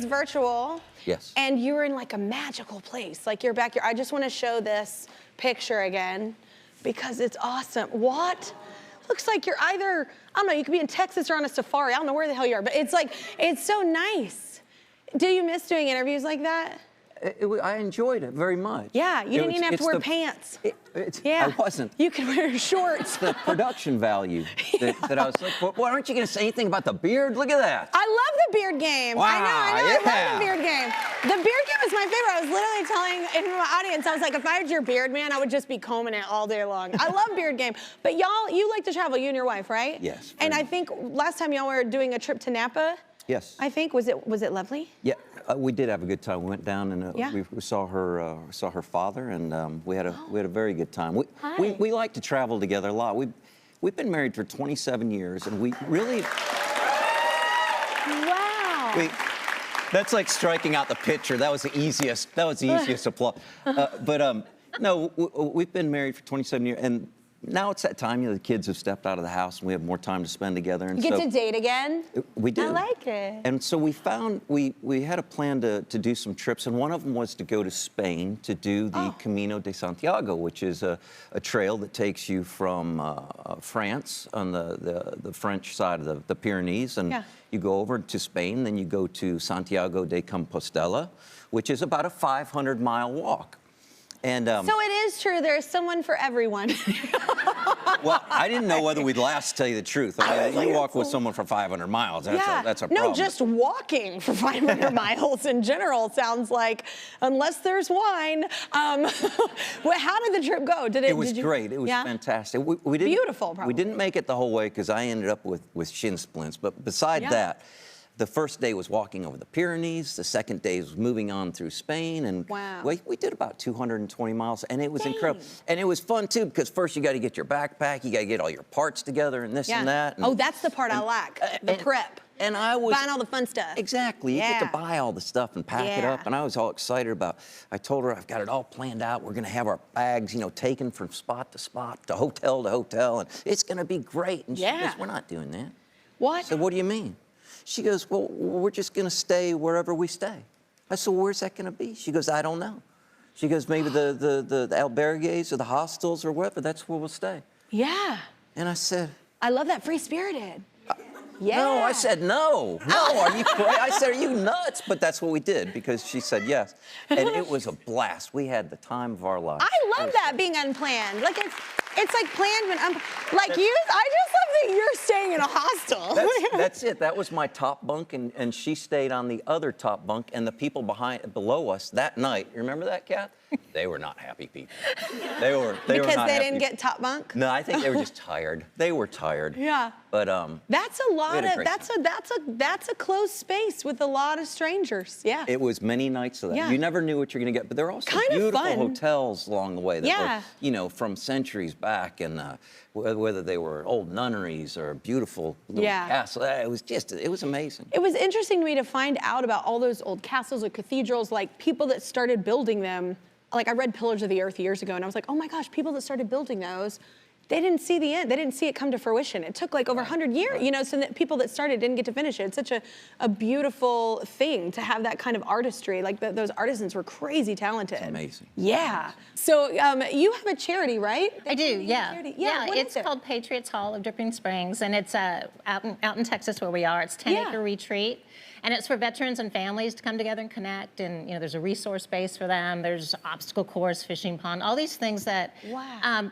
virtual. Yes. And you were in like a magical place, like your backyard. I just want to show this picture again because it's awesome. What? Looks like you're either, I don't know, you could be in Texas or on a safari. I don't know where the hell you are, but it's like, it's so nice. Do you miss doing interviews like that? I enjoyed it very much. Yeah, you didn't even have to wear pants. I wasn't. You could wear shorts. The production value that I was like, well, aren't you going to say anything about the beard? Look at that. I love the beard game. Wow, I know, yeah. I love the beard game. The beard game is my favorite. I was literally telling in my audience, I was like, if I had your beard, man, I would just be combing it all day long. I love beard game. But y'all, you like to travel, you and your wife, right? Yes. And I think last time y'all were doing a trip to Napa. Yes. I think, was it lovely? Yeah, we did have a good time. We went down and we saw her father, and we had a very good time. We like to travel together a lot. We've been married for 27 years, and we really. Wow. That's like striking out the picture. That was the easiest. That was the easiest applause. No, we've been married for 27 years, and now it's that time. You know, the kids have stepped out of the house, and we have more time to spend together. And you get to date again? We do. I like it. And so we found, we had a plan to do some trips, and one of them was to go to Spain to do the Camino de Santiago, which is a trail that takes you from France on the French side of the Pyrenees, and you go over to Spain, then you go to Santiago de Compostela, which is about a 500-mile walk. And, so it is true, there's someone for everyone. Well, I didn't know whether we'd last, to tell you the truth. I mean, you walk with someone for 500 miles, that's a problem. No, just walking for 500 miles in general sounds like, unless there's wine. Well, how did the trip go? It was great. It was fantastic. We didn't, beautiful, probably. We didn't make it the whole way because I ended up with shin splints. But beside that, the first day was walking over the Pyrenees. The second day was moving on through Spain. And we did about 220 miles, and it was incredible. And it was fun, too, because first you got to get your backpack. You got to get all your parts together and this and that. And, that's the part I like, the prep. And I was buying all the fun stuff. Exactly. You get to buy all the stuff and pack it up. And I was all excited about, I told her I've got it all planned out. We're going to have our bags, you know, taken from spot to spot, to hotel, and it's going to be great. And she goes, we're not doing that. What? I said, what do you mean? She goes, well, we're just going to stay wherever we stay. I said, well, where's that going to be? She goes, I don't know. She goes, maybe the albergues or the hostels or wherever, that's where we'll stay. Yeah. And I said, I love that, free-spirited. No, I said no. No, are you crazy? I said, are you nuts? But that's what we did because she said yes. And it was a blast. We had the time of our lives. I love that, being unplanned. Like, it's like planned when like you, I just love that you're staying in a hostel. That's it. That was my top bunk, and she stayed on the other top bunk, and the people below us that night, you remember that, Kath? They were not happy people. They were not happy. Because they didn't get top bunk? No, I think they were just tired. They were tired. Yeah. But that's a lot of that's a closed space with a lot of strangers. Yeah. It was many nights of that. Yeah. You never knew what you're going to get, but there are also beautiful hotels along the way that were, you know, from centuries back, and whether they were old nunneries or beautiful little castles. It was amazing. It was interesting to me to find out about all those old castles or cathedrals, like people that started building them. Like, I read Pillars of the Earth years ago, and I was like, oh my gosh, people that started building those, they didn't see the end. They didn't see it come to fruition. It took like over 100 years, you know, so that people that started didn't get to finish it. It's such a beautiful thing to have that kind of artistry. Like, those artisans were crazy talented. It's amazing. Yeah. So you have a charity, right? I do, yeah. Yeah, it's called Patriots Hall of Dripping Springs, and it's out in Texas where we are. It's 10-acre retreat. And it's for veterans and families to come together and connect. And, you know, there's a resource space for them. There's obstacle course, fishing pond, all these things that,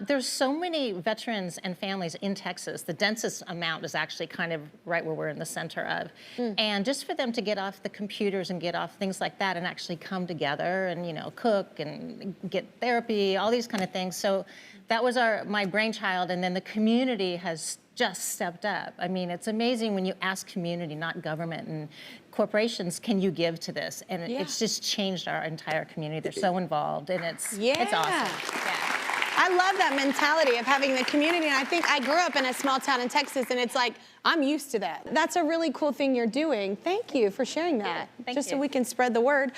there's so many veterans and families in Texas. The densest amount is actually kind of right where we're in the center of. And just for them to get off the computers and get off things like that and actually come together and, you know, cook and get therapy, all these kind of things. So that was my brainchild. And then the community has just stepped up. I mean, it's amazing when you ask community, not government and corporations, can you give to this? And it's just changed our entire community. They're so involved, and it's awesome. Yeah. I love that mentality of having the community, and I think I grew up in a small town in Texas, and it's like, I'm used to that. That's a really cool thing you're doing. Thank you for sharing that. Thank Just you. so we can spread the word.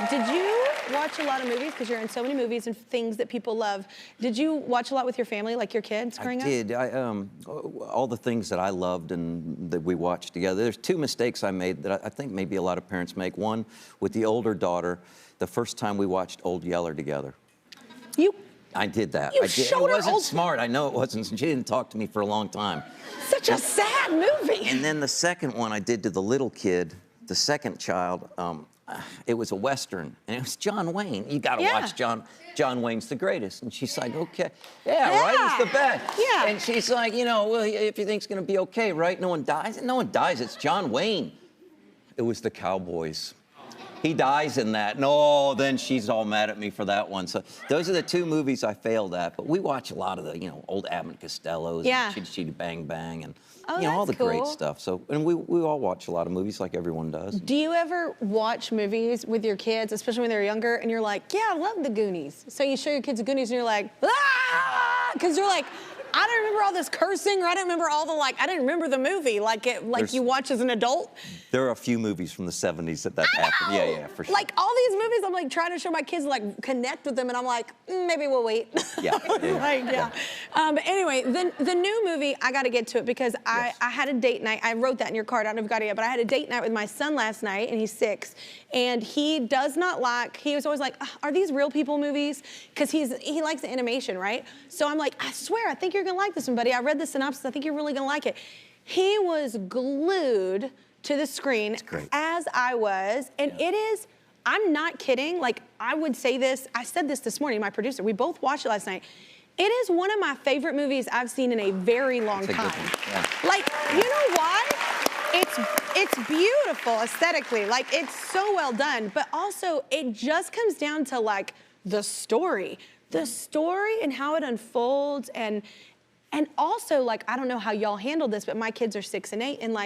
Did you watch a lot of movies? Because you're in so many movies and things that people love. Did you watch a lot with your family, like your kids growing up? I did. All the things that I loved and that we watched together. There's two mistakes I made that I think maybe a lot of parents make. One, with the older daughter, the first time we watched Old Yeller together. I did that. You I did. It showed her wasn't Old- smart. I know it wasn't. She didn't talk to me for a long time. Such a sad movie. And then the second one I did to the little kid, the second child, it was a Western, and it was John Wayne. You got to Yeah. watch John. John Wayne's the greatest. And she's like, okay, yeah, right, he's the best. Yeah. And she's like, you know, well, if you think it's going to be okay, right? No one dies. No one dies. It's John Wayne. It was the Cowboys. He dies in that. No, then she's all mad at me for that one. So those are the two movies I failed at. But we watch a lot of the, old Abbott and Costellos, Yeah. and Chitty Chitty Bang Bang, and Oh, all the that's great cool. stuff. So, and we all watch a lot of movies like everyone does. Do you ever watch movies with your kids, especially when they're younger, and you're like, yeah, I love the Goonies. So you show your kids the Goonies, and you're like, ah, because you're like, I don't remember all this cursing, or I don't remember all the I didn't remember the movie There's- you watch as an adult. There are a few movies from the 70s that happened. know! Yeah, for sure. Like all these movies, I'm like trying to show my kids, connect with them, and I'm like, maybe we'll wait. Yeah, yeah. But anyway, the new movie, I got to get to it because Yes. I had a date night. I wrote that in your card. I don't know if you got it yet, but I had a date night with my son last night, and he's 6, and he does not like. He was always like, "Are these real people movies?" Because he likes the animation, right? So I'm like, I swear, I think you're gonna like this one, buddy. I read the synopsis. I think you're really gonna like it. He was glued to the screen great. as I was, and it is. I'm not kidding. I would say this. I said this morning. My producer. We both watched it last night. It is one of my favorite movies I've seen in a very long It's a good time. one, yeah. You know why? It's beautiful aesthetically. It's so well done, but also it just comes down to the story and how it unfolds, and also I don't know how y'all handle this, but my kids are 6 and 8, and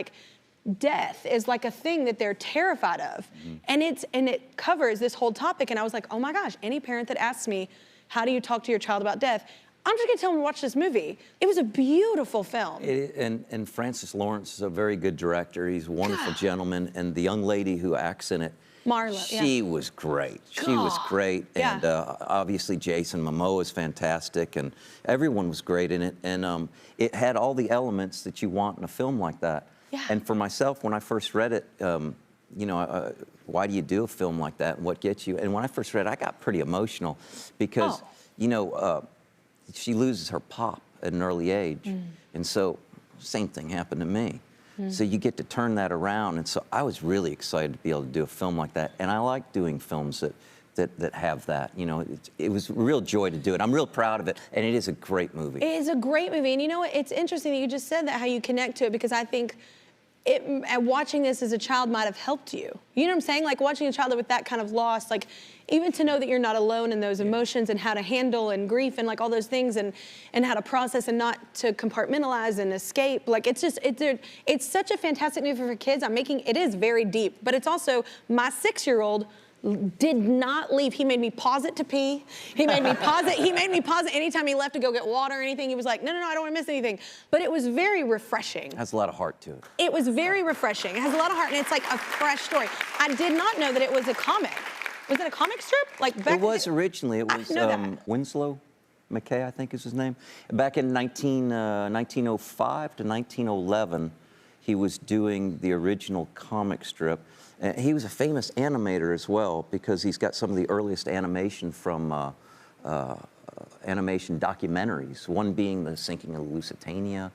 death is a thing that they're terrified of, and it covers this whole topic. And I was like, oh my gosh, any parent that asks me, how do you talk to your child about death? I'm just gonna tell them to watch this movie. It was a beautiful film. And Francis Lawrence is a very good director. He's a wonderful gentleman. And the young lady who acts in it, Marla, she was great. She was great. Yeah. And obviously Jason Momoa is fantastic. And everyone was great in it. And it had all the elements that you want in a film like that. Yeah. And for myself, when I first read it, why do you do a film like that and what gets you? And when I first read it, I got pretty emotional because, she loses her pop at an early age. And so same thing happened to me. So you get to turn that around. And so I was really excited to be able to do a film like that. And I like doing films that have that. It was a real joy to do it. I'm real proud of it. And it is a great movie. It is a great movie. And you know what? It's interesting that you just said that, how you connect to it, because I think watching this as a child might have helped you. You know what I'm saying? Watching a child with that kind of loss, even to know that you're not alone in those emotions and how to handle and grief and all those things and how to process and not to compartmentalize and escape. It's such a fantastic movie for kids. It is very deep, but it's also my 6-year-old did not leave. He made me pause it to pee. He made me pause it. He made me pause it anytime he left to go get water or anything. He was like, no, I don't want to miss anything. But it was very refreshing. It has a lot of heart to it. It was very refreshing. It has a lot of heart, and it's a fresh story. I did not know that it was a comic. Was it a comic strip? It was originally. It I was didn't know that. Winslow McKay, I think is his name. Back in 1905 to 1911, he was doing the original comic strip. He was a famous animator as well because he's got some of the earliest animation from animation documentaries, one being The Sinking of the Lusitania,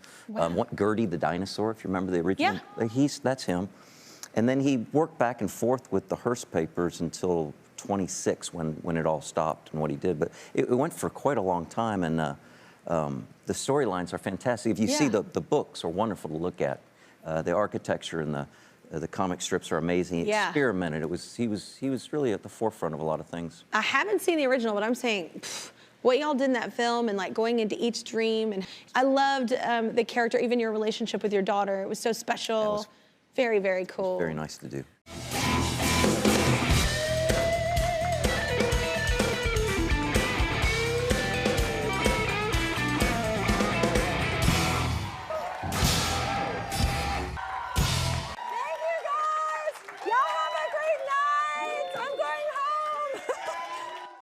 Gertie the Dinosaur, if you remember the original. Yeah. That's him. And then he worked back and forth with the Hearst papers until 26 when it all stopped and what he did. But it went for quite a long time, and the storylines are fantastic. If you see the books are wonderful to look at. The architecture and the comic strips are amazing. He experimented. He was really at the forefront of a lot of things. I haven't seen the original, but I'm saying what y'all did in that film and going into each dream. And I loved the character, even your relationship with your daughter. It was so special. Very, very cool. Very nice to do.